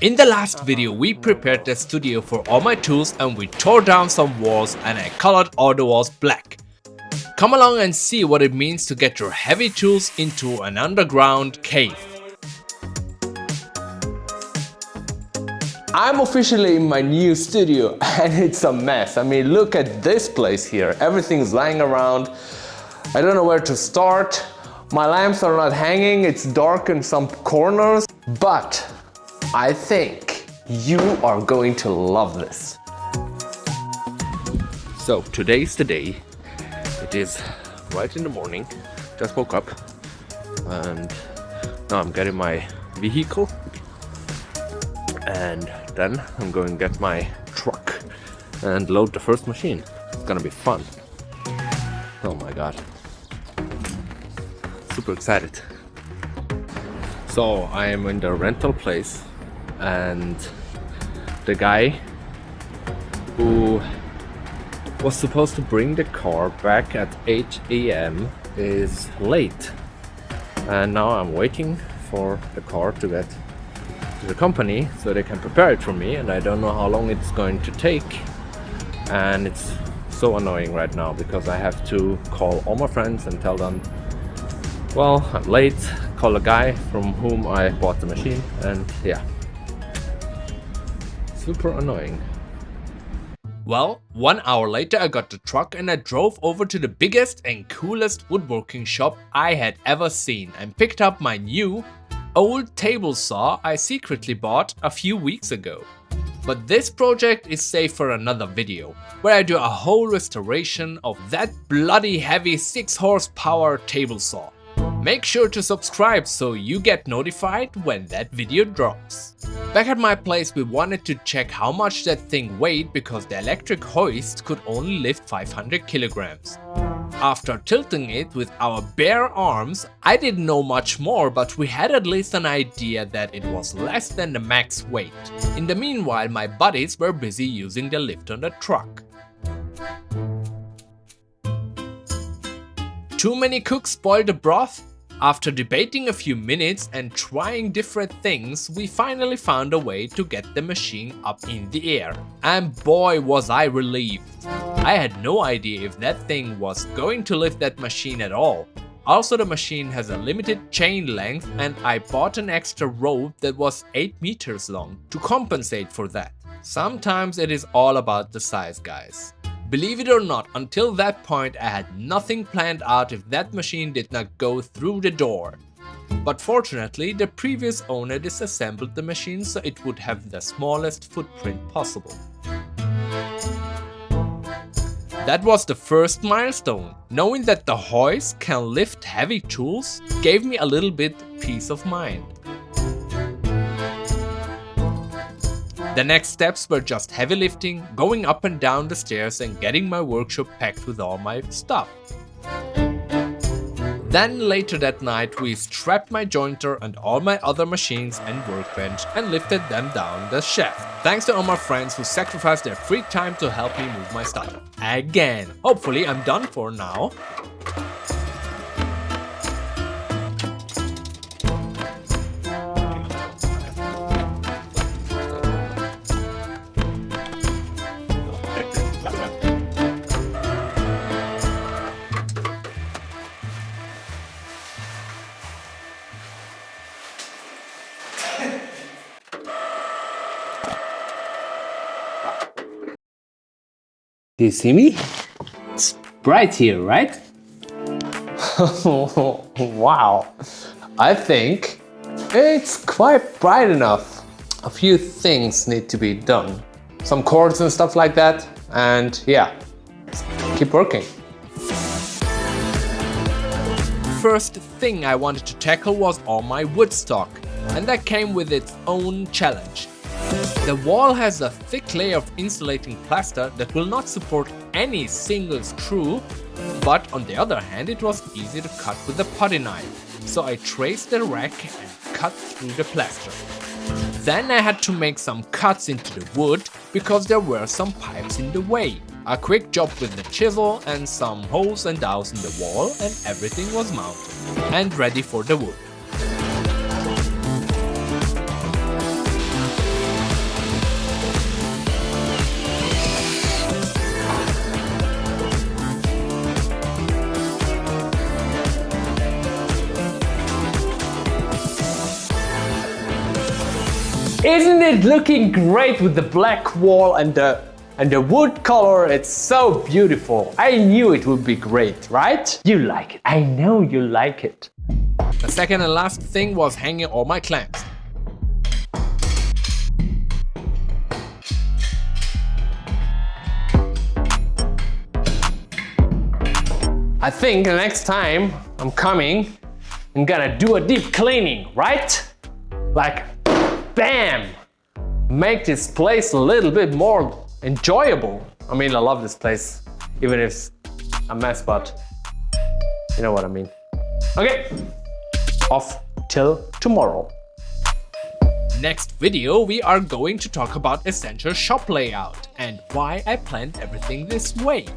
In the last video we prepared the studio for all my tools and we tore down some walls and I colored all the walls black. Come along and see what it means to get your heavy tools into an underground cave. I'm officially in my new studio and it's a mess. I mean, look at this place here. Everything's lying around. I don't know where to start. My lamps are not hanging. It's dark in some corners, but I think you are going to love this. So today's the day. It is right in the morning. Just woke up and now I'm getting my vehicle and then I'm going to get my truck and load the first machine. It's gonna be fun. Oh my god. Super excited. So I am in the rental place and the guy who was supposed to bring the car back at 8 AM is late. And now I'm waiting for the car to get to the company so they can prepare it for me, and I don't know how long it's going to take. And it's so annoying right now because I have to call all my friends and tell them, well, I'm late, call a guy from whom I bought the machine, and yeah. Super annoying. Well, 1 hour later I got the truck and I drove over to the biggest and coolest woodworking shop I had ever seen and picked up my new old table saw I secretly bought a few weeks ago. But this project is saved for another video, where I do a whole restoration of that bloody heavy 6 horsepower table saw. Make sure to subscribe so you get notified when that video drops. Back at my place we wanted to check how much that thing weighed because the electric hoist could only lift 500 kilograms. After tilting it with our bare arms, I didn't know much more, but we had at least an idea that it was less than the max weight. In the meanwhile, my buddies were busy using the lift on the truck. Too many cooks spoiled the broth? After debating a few minutes and trying different things, we finally found a way to get the machine up in the air. And boy was I relieved. I had no idea if that thing was going to lift that machine at all. Also, the machine has a limited chain length and I bought an extra rope that was 8 meters long to compensate for that. Sometimes it is all about the size, guys. Believe it or not, until that point I had nothing planned out if that machine did not go through the door. But fortunately, the previous owner disassembled the machine so it would have the smallest footprint possible. That was the first milestone. Knowing that the hoist can lift heavy tools gave me a little bit peace of mind. The next steps were just heavy lifting, going up and down the stairs and getting my workshop packed with all my stuff. Then later that night we strapped my jointer and all my other machines and workbench and lifted them down the shaft. Thanks to all my friends who sacrificed their free time to help me move my stuff. Again, hopefully I'm done for now. Do you see me? It's bright here, right? Wow. I think it's quite bright enough. A few things need to be done. Some cords and stuff like that. And yeah, keep working. First thing I wanted to tackle was all my wood stock, and that came with its own challenge. The wall has a thick layer of insulating plaster that will not support any single screw, but on the other hand it was easy to cut with a putty knife, so I traced the rack and cut through the plaster. Then I had to make some cuts into the wood because there were some pipes in the way. A quick job with the chisel and some holes and dowels in the wall and everything was mounted and ready for the wood. Isn't it looking great with the black wall and the wood color? It's so beautiful. I knew it would be great, right? You like it. I know you like it. The second and last thing was hanging all my clamps. I think the next time I'm coming, I'm gonna do a deep cleaning, right? Like, bam! Make this place a little bit more enjoyable. I mean, I love this place, even if it's a mess, but you know what I mean. Okay, off till tomorrow. Next video, we are going to talk about essential shop layout and why I planned everything this way.